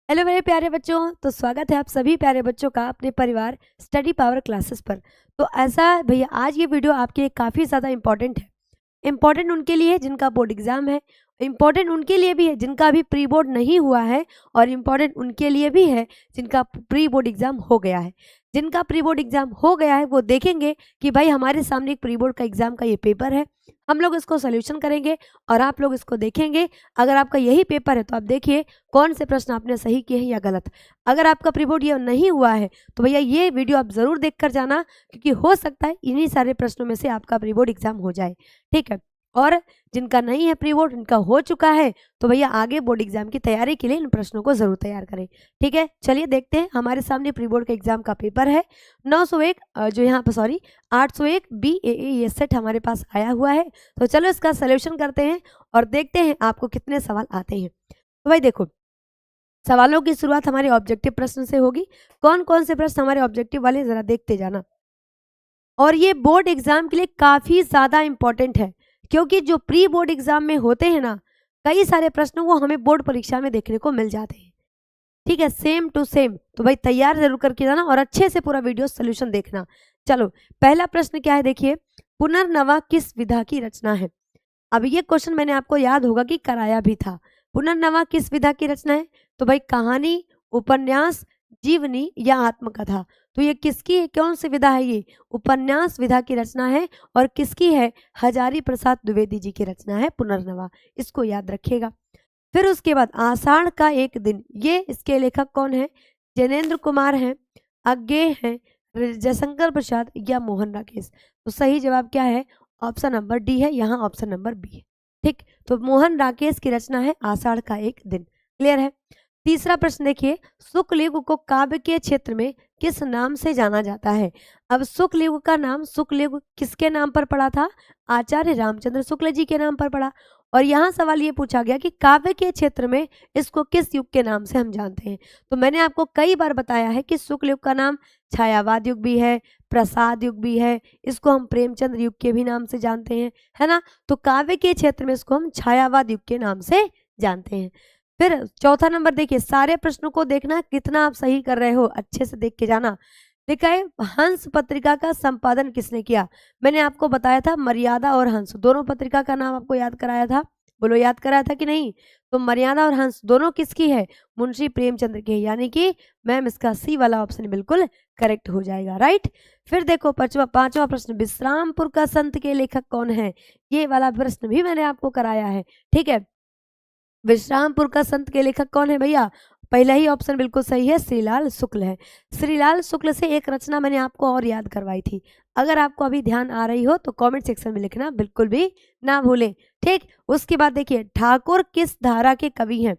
Hello मेरे प्यारे बच्चों। तो स्वागत है आप सभी प्यारे बच्चों का अपने परिवार स्टडी पावर क्लासेस पर। तो ऐसा भैया आज ये वीडियो आपके लिए काफ़ी ज़्यादा इंपॉर्टेंट है। इम्पॉर्टेंट उनके लिए है जिनका बोर्ड एग्जाम है, इम्पॉर्टेंट उनके लिए भी है जिनका अभी प्री बोर्ड नहीं हुआ है, और इम्पॉर्टेंट उनके लिए भी है जिनका प्री बोर्ड एग्जाम हो गया है। जिनका प्री बोर्ड एग्जाम हो गया है वो देखेंगे कि भाई हमारे सामने एक प्री बोर्ड का एग्जाम का ये पेपर है, हम लोग इसको सोल्यूशन करेंगे और आप लोग इसको देखेंगे। अगर आपका यही पेपर है तो आप देखिए कौन से प्रश्न आपने सही किए हैं या गलत। अगर आपका प्री बोर्ड ये नहीं हुआ है तो भैया ये वीडियो आप ज़रूर देख कर जाना, क्योंकि हो सकता है इन्हीं सारे प्रश्नों में से आपका प्री बोर्ड एग्जाम हो जाए। ठीक है। और जिनका नहीं है प्री बोर्ड, इनका हो चुका है, तो भैया आगे बोर्ड एग्जाम की तैयारी के लिए इन प्रश्नों को जरूर तैयार करें। ठीक है, चलिए देखते हैं। हमारे सामने प्री बोर्ड के एग्जाम का पेपर है 901 जो यहाँ पर 801 BAA ये सेट हमारे पास आया हुआ है। तो चलो इसका सोल्यूशन करते हैं और देखते हैं आपको कितने सवाल आते हैं। तो भाई देखो, सवालों की शुरुआत हमारे ऑब्जेक्टिव प्रश्न से होगी। कौन कौन से प्रश्न हमारे ऑब्जेक्टिव वाले जरा देखते जाना। और ये बोर्ड एग्जाम के लिए काफी ज्यादा इंपॉर्टेंट है, क्योंकि जो प्री बोर्ड एग्जाम में होते हैं ना, कई सारे प्रश्न वो हमें बोर्ड परीक्षा में देखने को मिल जाते हैं। ठीक है, सेम टू सेम। तो भाई तैयार जरूर करके जाना और अच्छे से पूरा वीडियो सोल्यूशन देखना। चलो, पहला प्रश्न क्या है देखिए, पुनर्नवा किस विधा की रचना है। अब ये क्वेश्चन मैंने आपको याद होगा कि कराया भी था। पुनर्नवा किस विधा की रचना है, तो भाई कहानी, उपन्यास, जीवनी या आत्मकथा। तो ये किसकी है, कौन सी विधा है, ये उपन्यास विधा की रचना है। और किसकी है, हजारी प्रसाद द्विवेदी जी की रचना है पुनर्नवा। इसको याद रखिएगा। फिर उसके बाद आषाढ़ का एक दिन, ये इसके लेखक कौन है, जैनेन्द्र कुमार हैं, अज्ञेय हैं, जयशंकर प्रसाद या मोहन राकेश। तो सही जवाब क्या है, ऑप्शन नंबर डी है, यहाँ ऑप्शन नंबर बी है। ठीक, तो मोहन राकेश की रचना है आषाढ़ का एक दिन। क्लियर है। तीसरा प्रश्न देखिए, शुक्लयुग को काव्य के क्षेत्र में किस नाम से जाना जाता है। अब शुक्लयुग का नाम, शुक्लयुग किसके नाम पर पड़ा था, आचार्य रामचंद्र शुक्ल जी के नाम पर पड़ा। और यहाँ सवाल ये पूछा गया कि काव्य के क्षेत्र में इसको किस युग के नाम से हम जानते हैं। तो मैंने आपको कई बार बताया है कि शुक्ल युग का नाम छायावाद युग भी है, प्रसाद युग भी है, इसको हम प्रेमचंद्र युग के भी नाम से जानते हैं, है ना। तो काव्य के क्षेत्र में इसको हम छायावाद युग के नाम से जानते हैं। फिर चौथा नंबर देखिए, सारे प्रश्नों को देखना कितना आप सही कर रहे हो, अच्छे से देख के जाना। देखा है, हंस पत्रिका का संपादन किसने किया। मैंने आपको बताया था मर्यादा और हंस दोनों पत्रिका का नाम आपको याद कराया था। बोलो याद कराया था कि नहीं। तो मर्यादा और हंस दोनों किसकी है, मुंशी प्रेमचंद्र की है। यानी कि मैम इसका सी वाला ऑप्शन बिल्कुल करेक्ट हो जाएगा, राइट। फिर देखो पांचवा प्रश्न, विश्रामपुर का संत के लेखक कौन है। ये वाला प्रश्न भी मैंने आपको कराया है। ठीक है, विश्रामपुर का संत के लेखक कौन है भैया, पहला ही ऑप्शन बिल्कुल सही है, श्रीलाल शुक्ल है। श्रीलाल शुक्ल से एक रचना मैंने आपको और याद करवाई थी। अगर आपको अभी ध्यान आ रही हो तो कमेंट सेक्शन में लिखना बिल्कुल भी ना भूलें। ठीक, उसके बाद देखिए, ठाकुर किस धारा के कवि हैं।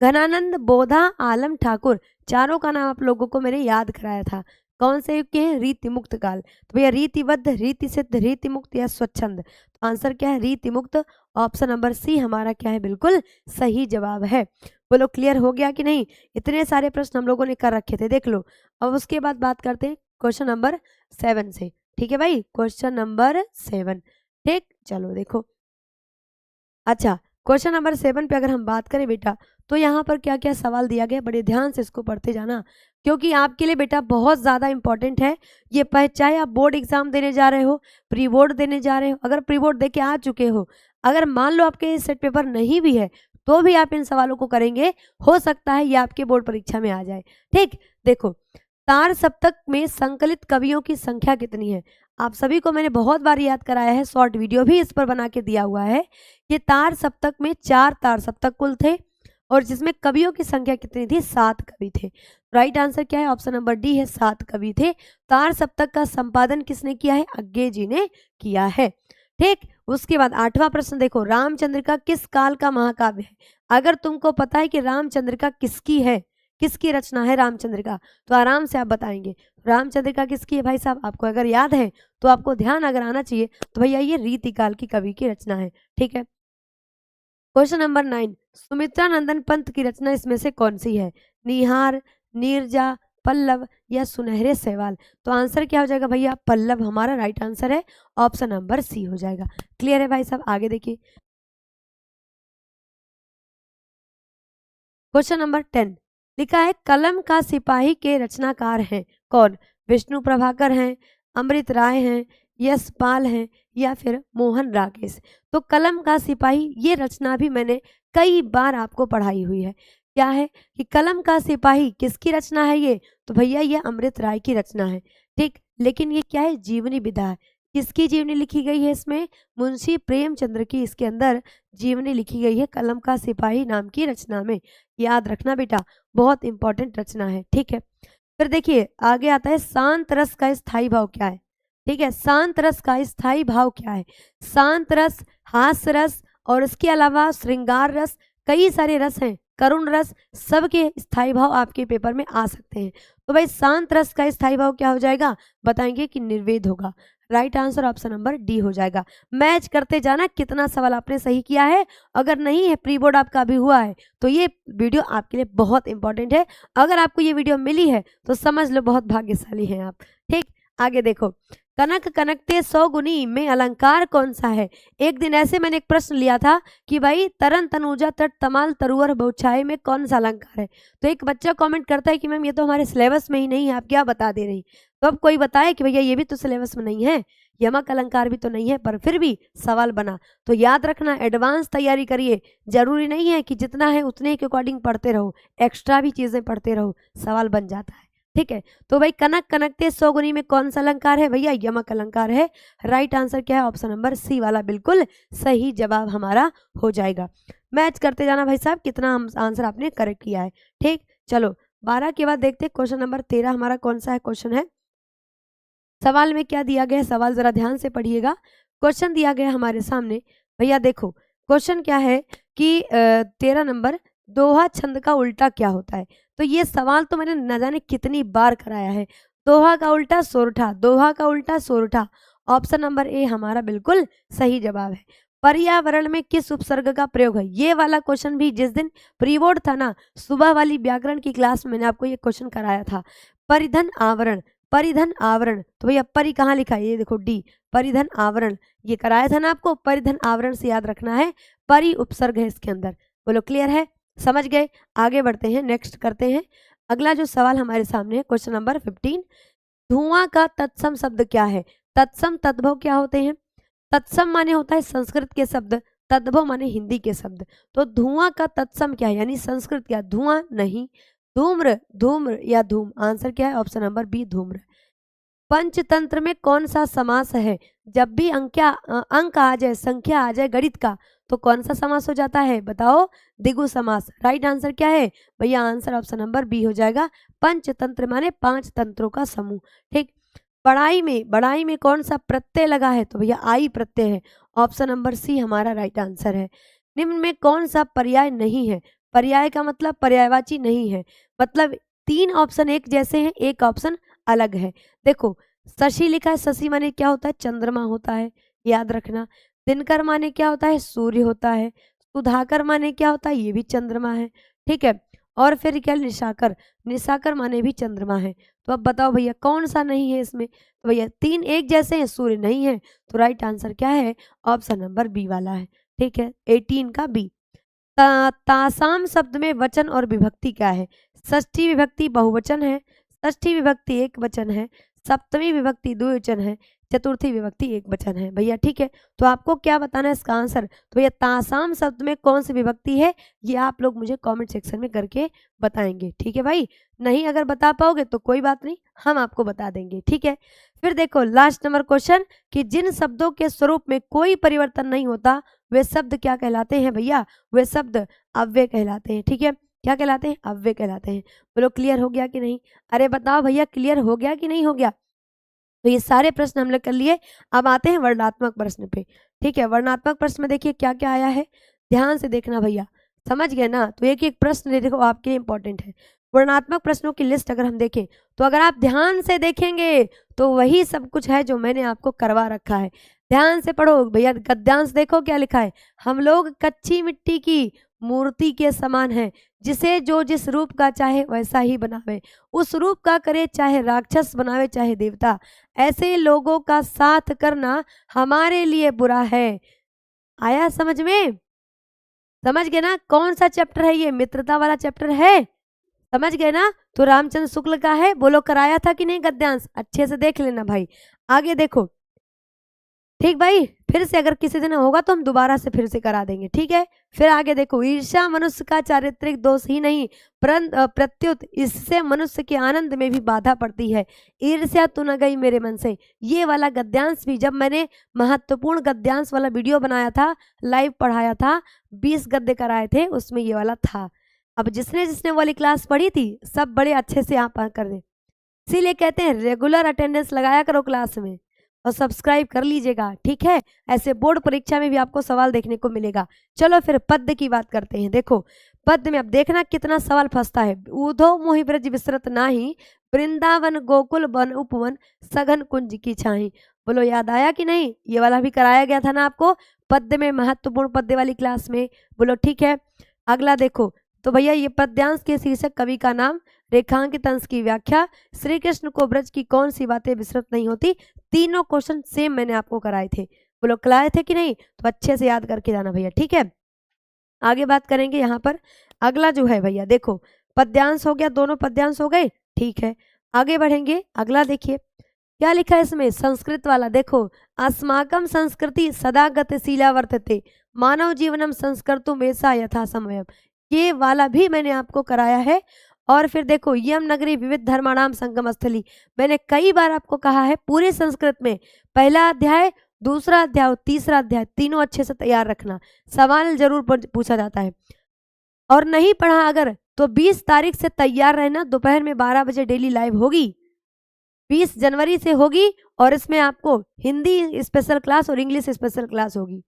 घनानंद, बोधा, आलम, ठाकुर, चारों का नाम आप लोगों को मैंने याद कराया था। कौन से युग के हैं, रीति मुक्त काल। तो भैया रीतिबद्ध, रीति सिद्ध, रीति मुक्त या स्वच्छंद। तो आंसर क्या है, रीति मुक्त। ऑप्शन नंबर सी हमारा क्या है, बिल्कुल सही जवाब है। बोलो क्लियर हो गया कि नहीं। इतने सारे प्रश्न हम लोगों ने कर रखे थे, देख लो। अब उसके बाद बात करते हैं क्वेश्चन नंबर 7 से। ठीक है भाई, क्वेश्चन नंबर 7। ठीक, चलो देखो। अच्छा, क्वेश्चन नंबर 7 पे अगर हम बात करें बेटा, तो यहाँ पर क्या क्या सवाल दिया गया, बड़े ध्यान से इसको पढ़ते जाना, क्योंकि आपके लिए बेटा बहुत ज़्यादा इंपॉर्टेंट है ये। चाहे आप बोर्ड एग्जाम देने जा रहे हो, प्री बोर्ड देने जा रहे हो, अगर प्री बोर्ड दे के आ चुके हो, अगर मान लो आपके सेट पेपर नहीं भी है, तो भी आप इन सवालों को करेंगे, हो सकता है ये आपके बोर्ड परीक्षा में आ जाए। ठीक, देखो, तार सप्तक में संकलित कवियों की संख्या कितनी है। आप सभी को मैंने बहुत बार याद कराया है, शॉर्ट वीडियो भी इस पर बना के दिया हुआ है। ये तार सप्तक में 4 तार सप्तक कुल थे, और जिसमें कवियों की संख्या कितनी थी, 7 कवि थे। राइट आंसर क्या है, ऑप्शन नंबर डी है, 7 कवि थे। तार सप्तक का संपादन किसने किया है, अज्ञेय जी ने किया है। ठीक, उसके बाद 8वां प्रश्न देखो, रामचंद्रिका किस काल का महाकाव्य है। अगर तुमको पता है कि रामचंद्रिका किसकी है, किसकी रचना है रामचंद्रिका, तो आराम से आप बताएंगे रामचंद्रिका किसकी है। भाई साहब, आपको अगर याद है तो आपको ध्यान अगर आना चाहिए, तो भैया ये रीतिकाल की कवि की रचना है। ठीक है, क्वेश्चन नंबर 9, सुमित्रा नंदन पंत की रचना इसमें से कौन सी है। निहार, नीरजा, पल्लव या सुनहरे सवाल। तो आंसर क्या हो जाएगा भैया, पल्लव हमारा राइट आंसर है, ऑप्शन नंबर सी हो जाएगा। क्लियर है भाई साहब, आगे देखिए। क्वेश्चन नंबर 10, लिखा है कलम का सिपाही के रचनाकार हैं कौन? विष्णु प्रभाकर हैं, अमृत राय हैं, यशपाल हैं या फिर मोहन राकेश। तो कलम का सिपाही ये रचना भी मैंने कई बार आपको पढ़ाई हुई है। क्या है कि कलम का सिपाही किसकी रचना है ये? तो भैया ये अमृत राय की रचना है। ठीक, लेकिन ये क्या है? जीवनी विधा है। किसकी जीवनी लिखी गई है इसमें? मुंशी प्रेमचंद्र की इसके अंदर जीवनी लिखी गई है कलम का सिपाही नाम की रचना में। याद रखना बेटा, बहुत इंपॉर्टेंट रचना है। ठीक है, फिर देखिए आगे आता है शांत रस का स्थायी भाव क्या है। ठीक है, शांत रस का स्थायी भाव क्या है? शांत रस, हास्य रस और इसके अलावा श्रृंगार रस, कई सारे रस हैं, करुण रस, सबके स्थायी भाव आपके पेपर में आ सकते हैं। तो भाई शांत रस का स्थायी भाव क्या हो जाएगा? बताएंगे कि निर्वेद होगा। Right answer option number D हो जाएगा। मैच करते जाना कितना सवाल आपने सही किया है। अगर नहीं है, प्री बोर्ड आपका अभी हुआ है, तो ये वीडियो आपके लिए बहुत इंपॉर्टेंट है। अगर आपको ये वीडियो मिली है तो समझ लो बहुत भाग्यशाली हैं आप। ठीक, आगे देखो, कनक कनकते 100 गुनी में अलंकार कौन सा है? एक दिन ऐसे मैंने एक प्रश्न लिया था कि भाई तरन तनुजा तट तमाल तरुअर बहुछाए में कौन सा अलंकार है? तो एक बच्चा कमेंट करता है कि मैम ये तो हमारे सिलेबस में ही नहीं है, आप क्या बता दे रही। तो अब कोई बताए कि भैया ये भी तो सिलेबस में नहीं है, यमक अलंकार भी तो नहीं है, पर फिर भी सवाल बना। तो याद रखना, एडवांस तैयारी करिए। जरूरी नहीं है कि जितना है उतने के अकॉर्डिंग पढ़ते रहो, एक्स्ट्रा भी चीजें पढ़ते रहो, सवाल बन जाता है। ठीक है, तो भाई कनक कनकते 100 गुनी में कौन सा अलंकार है? भैया यमक अलंकार है। राइट आंसर क्या है? ऑप्शन नंबर सी वाला बिल्कुल सही जवाब हमारा हो जाएगा। मैच करते जाना भाई साहब, कितना आंसर आपने करेक्ट किया है। ठीक, चलो 12 के बाद देखते क्वेश्चन नंबर 13 हमारा कौन सा है क्वेश्चन है। सवाल में क्या दिया गया है, सवाल जरा ध्यान से पढ़िएगा। क्वेश्चन दिया गया हमारे सामने, भैया देखो क्वेश्चन क्या है कि 13 नंबर, दोहा छंद का उल्टा क्या होता है? तो ये सवाल तो मैंने न जाने कितनी बार कराया है। दोहा का उल्टा सोरठा, दोहा का उल्टा सोरठा। ऑप्शन नंबर ए हमारा बिल्कुल सही जवाब है। पर्यावरण में किस उपसर्ग का प्रयोग है? ये वाला क्वेश्चन भी जिस दिन प्री बोर्ड था ना, सुबह वाली व्याकरण की क्लास में मैंने आपको ये क्वेश्चन कराया था। परिधन आवरण, परिधन आवरण, तो भैया परि कहाँ लिखा है? ये देखो डी, परिधन आवरण, ये कराया था ना आपको। परिधन आवरण से याद रखना है, परि उपसर्ग है इसके अंदर। बोलो क्लियर है, समझ गए? आगे बढ़ते हैं, नेक्स्ट करते हैं। अगला जो सवाल हमारे सामने है क्वेश्चन नंबर 15, धुआं का तत्सम शब्द क्या है? तत्सम तद्भव क्या होते हैं? तत्सम माने होता है संस्कृत के शब्द, तद्भव माने हिंदी के शब्द। तो धुआं का तत्सम क्या है, यानी संस्कृत क्या? धुआं नहीं, धूम्र, धूम्र या धूम। आंसर क्या है? ऑप्शन नंबर बी धूम्र। पंचतंत्र में कौन सा समास है? जब भी अंक आ जाए, संख्या आ जाए गणित का, तो कौन सा समास हो जाता है? बताओ, द्विगु समास। राइट आंसर क्या है भैया? आंसर ऑप्शन नंबर बी हो जाएगा। पंचतंत्र माने 5 तंत्रों का समूह। ठीक, बड़ाई में कौन सा प्रत्यय लगा है? तो भैया आई प्रत्यय है। ऑप्शन नंबर सी हमारा राइट आंसर है। निम्न में कौन सा पर्याय नहीं है? पर्याय का मतलब पर्यायवाची नहीं है, मतलब 3 ऑप्शन एक जैसे हैं, एक ऑप्शन अलग है। देखो, शशि लिखा है, शशि माने क्या होता है? चंद्रमा होता है, याद रखना। दिनकर माने क्या होता है? सूर्य होता है। सुधाकर माने क्या होता है? ये भी चंद्रमा है। ठीक है, और फिर क्या? निशाकर, निशाकर माने भी चंद्रमा है। तो अब बताओ भैया कौन सा नहीं है इसमें? तो भैया 3 एक जैसे हैं, सूर्य नहीं है। तो राइट आंसर क्या है? ऑप्शन नंबर बी वाला है। ठीक है, 18 का बी। तासाम शब्द में वचन और विभक्ति क्या है? षष्ठी विभक्ति बहुवचन है, षष्ठी विभक्ति एक वचन है, सप्तमी विभक्ति द्विवचन है, चतुर्थी विभक्ति एक वचन है। भैया ठीक है, तो आपको क्या बताना है इसका आंसर? तो भैया तासाम शब्द में कौन सी विभक्ति है, ये आप लोग मुझे कमेंट सेक्शन में करके बताएंगे। ठीक है भाई, नहीं अगर बता पाओगे तो कोई बात नहीं, हम आपको बता देंगे। ठीक है, फिर देखो लास्ट नंबर क्वेश्चन कि जिन शब्दों के स्वरूप में कोई परिवर्तन नहीं होता वे शब्द क्या कहलाते हैं? भैया वे शब्द अव्यय कहलाते हैं। ठीक है, क्या कहलाते हैं? अव्यय कहलाते हैं। बोलो क्लियर हो गया कि नहीं? अरे बताओ भैया क्लियर हो गया कि नहीं हो गया? तो ये सारे प्रश्न हम लोग कर लिए। अब आते हैं वर्णनात्मक प्रश्न पे। ठीक है, वर्णनात्मक प्रश्न में देखिए क्या क्या आया है, ध्यान से देखना भैया, समझ गए ना? तो एक एक प्रश्न देखो आपके लिए इंपॉर्टेंट है। वर्णनात्मक प्रश्नों की लिस्ट अगर हम देखें, तो अगर आप ध्यान से देखेंगे तो वही सब कुछ है जो मैंने आपको करवा रखा है। ध्यान से पढ़ो भैया, गद्यांश देखो क्या लिखा है। हम लोग कच्ची मिट्टी की मूर्ति के समान है, जिसे जो जिस रूप का चाहे वैसा ही बनावे, उस रूप का करे, चाहे राक्षस बनावे चाहे देवता। ऐसे लोगों का साथ करना हमारे लिए बुरा है। आया समझ में? समझ गए ना? कौन सा चैप्टर है ये? मित्रता वाला चैप्टर है, समझ गए ना। तो रामचंद्र शुक्ल का है, बोलो कराया था कि नहीं गद्यांश, अच्छे से देख लेना भाई। आगे देखो, ठीक भाई, फिर से अगर किसी दिन होगा तो हम दोबारा से फिर से करा देंगे, ठीक है। फिर आगे देखो, ईर्ष्या मनुष्य का चारित्रिक दोष ही नहीं प्रत्युत इससे मनुष्य के आनंद में भी बाधा पड़ती है। ईर्ष्या तू न गई मेरे मन से, ये वाला गद्यांश भी जब मैंने महत्वपूर्ण गद्यांश वाला वीडियो बनाया था, लाइव पढ़ाया था, 20 गद्य कराए थे, उसमें ये वाला था। अब जिसने जिसने वाली क्लास पढ़ी थी सब बड़े अच्छे से आप कर रहे, इसीलिए कहते हैं रेगुलर अटेंडेंस लगाया करो क्लास में और सब्सक्राइब कर लीजिएगा, ठीक है। ऐसे बोर्ड परीक्षा में भी आपको सवाल देखने को मिलेगा। चलो फिर पद्य की बात करते हैं। देखो पद्य में अब देखना कितना सवाल फंसता है। ऊधो मोहि ब्रज विसरत नाही, वृंदावन गोकुल वन उपवन सघन कुंज की छाही। बोलो याद आया कि नहीं, ये वाला भी कराया गया था ना आपको पद्य में, महत्वपूर्ण पद्य वाली क्लास में। बोलो ठीक है। अगला देखो, तो भैया ये पद्यांश के शीर्षक, कवि का नाम, रेखांकित अंश की व्याख्या, श्री कृष्ण को ब्रज की कौन सी बातें विस्मृत नहीं होती। तीनों क्वेश्चन सेम मैंने आपको कराए थे, बोलो कराए थे कि नहीं, तो अच्छे से याद करके जाना भैया, ठीक है। आगे बात करेंगे यहाँ पर। अगला जो है भैया देखो, पद्यांश हो गया, दोनों पद्यांश हो गए, ठीक है। आगे बढ़ेंगे, अगला देखिए क्या लिखा है इसमें, संस्कृत वाला देखो, अस्माकम संस्कृति सदा गतिशीला वर्तते, मानव जीवनम संस्कृतुम ऐसा यथा समयम, ये वाला भी मैंने आपको कराया है। और फिर देखो, यम नगरी विविध धर्माणाम संगम स्थली, मैंने कई बार आपको कहा है पूरे संस्कृत में पहला अध्याय, दूसरा अध्याय, तीसरा अध्याय, तीनों अच्छे से तैयार रखना, सवाल जरूर पूछा जाता है। और नहीं पढ़ा अगर तो 20 तारीख से तैयार रहना, दोपहर में 12 बजे डेली लाइव होगी, 20 जनवरी से होगी, और इसमें आपको हिंदी स्पेशल क्लास और इंग्लिश स्पेशल क्लास होगी।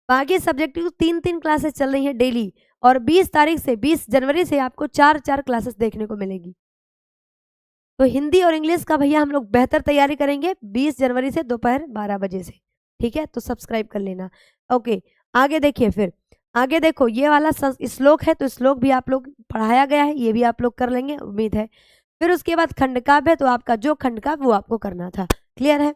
बाकी सब्जेक्ट की 3-3 क्लासेस चल रही हैं डेली, और 20 तारीख से 20 जनवरी से आपको 4-4 क्लासेस देखने को मिलेगी। तो हिंदी और इंग्लिश का भैया हम लोग बेहतर तैयारी करेंगे 20 जनवरी से दोपहर 12 बजे से, ठीक है। तो सब्सक्राइब कर लेना। ओके, आगे देखिए, फिर आगे देखो, ये वाला श्लोक है, तो श्लोक भी आप लोग पढ़ाया गया है, ये भी आप लोग कर लेंगे उम्मीद है। फिर उसके बाद खंडकाव्य है, तो आपका जो खंडकाव्य वो आपको करना था, क्लियर है,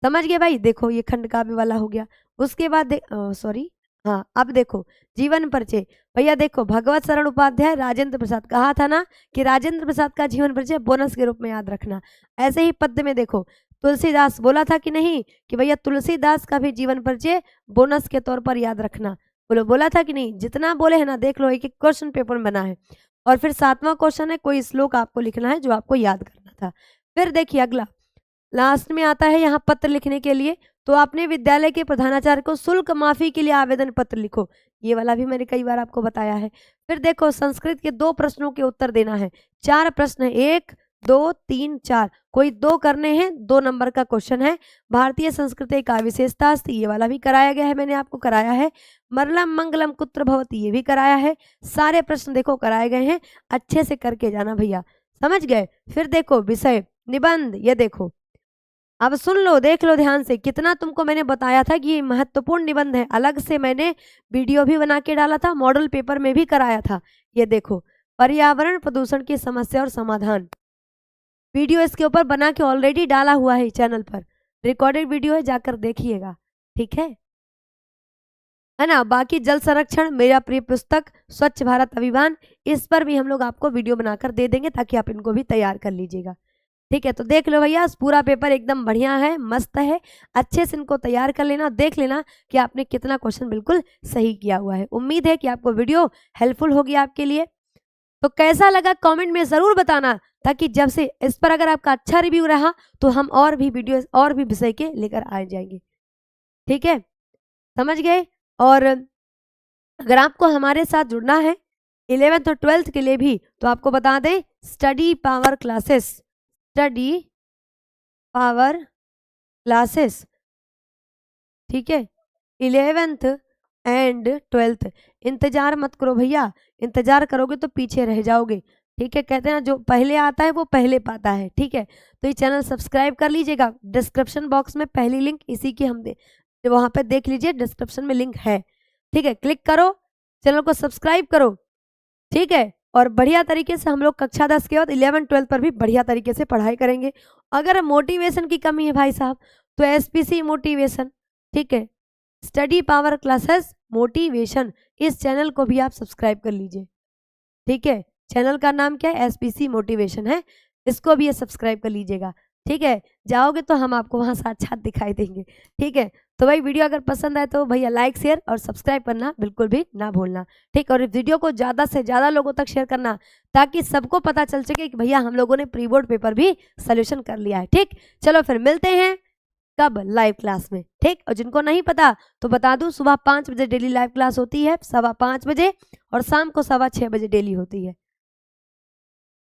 समझ गए भाई। देखो ये खंडकाव्य वाला हो गया। उसके बाद सॉरी, हाँ अब देखो जीवन परिचय, भैया देखो भगवत शरण उपाध्याय राजेंद्र प्रसाद, कहा था ना कि राजेंद्र प्रसाद का जीवन परिचय बोनस के रूप में याद रखना। ऐसे ही पद्य में देखो, तुलसीदास, बोला था कि नहीं कि भैया तुलसीदास का भी जीवन परिचय बोनस के तौर पर याद रखना, बोलो बोला था कि नहीं। जितना बोले है ना, देख लो, एक एक क्वेश्चन पेपर में बना है। और फिर 7वां क्वेश्चन है, कोई श्लोक आपको लिखना है जो आपको याद करना था। फिर देखिए अगला, लास्ट में आता है यहाँ पत्र लिखने के लिए, तो आपने विद्यालय के प्रधानाचार्य को शुल्क माफी के लिए आवेदन पत्र लिखो, ये वाला भी मैंने कई बार आपको बताया है। फिर देखो संस्कृत के 2 प्रश्नों के उत्तर देना है, 4 प्रश्न है, 1 2 3 4, कोई 2 करने हैं, 2 नंबर का क्वेश्चन है। भारतीय संस्कृति का विशेषता, ये वाला भी कराया गया है, मैंने आपको कराया है। मरलम मंगलम कुत्र भवति, ये भी कराया है। सारे प्रश्न देखो कराए गए हैं, अच्छे से करके जाना भैया, समझ गए। फिर देखो विषय निबंध, ये देखो अब सुन लो, देख लो ध्यान से, कितना तुमको मैंने बताया था कि ये महत्वपूर्ण निबंध है, अलग से मैंने वीडियो भी बना के डाला था, मॉडल पेपर में भी कराया था। ये देखो, पर्यावरण प्रदूषण की समस्या और समाधान, वीडियो इसके ऊपर बना के ऑलरेडी डाला हुआ है चैनल पर, रिकॉर्डेड वीडियो है, जाकर देखिएगा, ठीक है ना। बाकी जल संरक्षण, मेरा प्रिय पुस्तक स्वच्छ भारत अभियान, इस पर भी हम लोग आपको वीडियो बनाकर दे देंगे ताकि आप इनको भी तैयार कर लीजिएगा, ठीक है। तो देख लो भैया, पूरा पेपर एकदम बढ़िया है, मस्त है, अच्छे से इनको तैयार कर लेना, देख लेना कि आपने कितना क्वेश्चन बिल्कुल सही किया हुआ है। उम्मीद है कि आपको वीडियो हेल्पफुल होगी आपके लिए। तो कैसा लगा कमेंट में ज़रूर बताना, ताकि जब से इस पर अगर आपका अच्छा रिव्यू रहा तो हम और भी वीडियो और भी विषय के लेकर आ जाएंगे, ठीक है, समझ गए। और अगर आपको हमारे साथ जुड़ना है 11th और 12th के लिए भी, तो आपको बता दें study power classes, study power classes, ठीक है, 11th एंड 12th। इंतजार मत करो भैया, इंतजार करोगे तो पीछे रह जाओगे, ठीक है। कहते हैं ना, जो पहले आता है वो पहले पाता है, ठीक है। तो ये चैनल सब्सक्राइब कर लीजिएगा, डिस्क्रिप्शन बॉक्स में पहली लिंक इसी की हम वहाँ पे देख लीजिए, डिस्क्रिप्शन में लिंक है, ठीक है। क्लिक करो, चैनल को सब्सक्राइब करो, ठीक है। और बढ़िया तरीके से हम लोग कक्षा 10 के बाद 11-12 पर भी बढ़िया तरीके से पढ़ाई करेंगे। अगर मोटिवेशन की कमी है भाई साहब, तो SPC मोटिवेशन, ठीक है, स्टडी पावर क्लासेस मोटिवेशन, इस चैनल को भी आप सब्सक्राइब कर लीजिए, ठीक है। चैनल का नाम क्या है, SPC मोटिवेशन है, इसको भी ये सब्सक्राइब कर लीजिएगा। ठीक है, जाओगे तो हम आपको वहाँ साथ दिखाई देंगे। ठीक है, तो भाई वीडियो अगर पसंद आए तो भैया लाइक शेयर और सब्सक्राइब करना बिल्कुल भी ना भूलना। ठीक, और इस वीडियो को ज़्यादा से ज़्यादा लोगों तक शेयर करना, ताकि सबको पता चल सके कि भैया हम लोगों ने प्री बोर्ड पेपर भी सोल्यूशन कर लिया है। ठीक, चलो फिर मिलते हैं कब, लाइव क्लास में। ठीक, और जिनको नहीं पता तो बता दूं, सुबह 5 बजे डेली लाइव क्लास होती है, 5:15 बजे, और शाम को 6:15 बजे डेली होती है।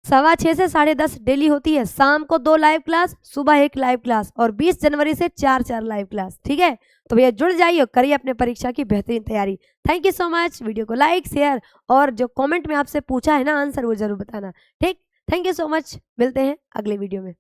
6:15 से 10:30 डेली होती है, शाम को 2 लाइव क्लास, सुबह 1 लाइव क्लास, और 20 जनवरी से 4 लाइव क्लास। ठीक है, तो भैया जुड़ जाइए और करिए अपने परीक्षा की बेहतरीन तैयारी। Thank you so much. Video को लाइक शेयर और जो कमेंट में आपसे पूछा है ना आंसर, वो जरूर बताना। ठीक, थैंक यू सो मच, मिलते हैं अगले वीडियो में।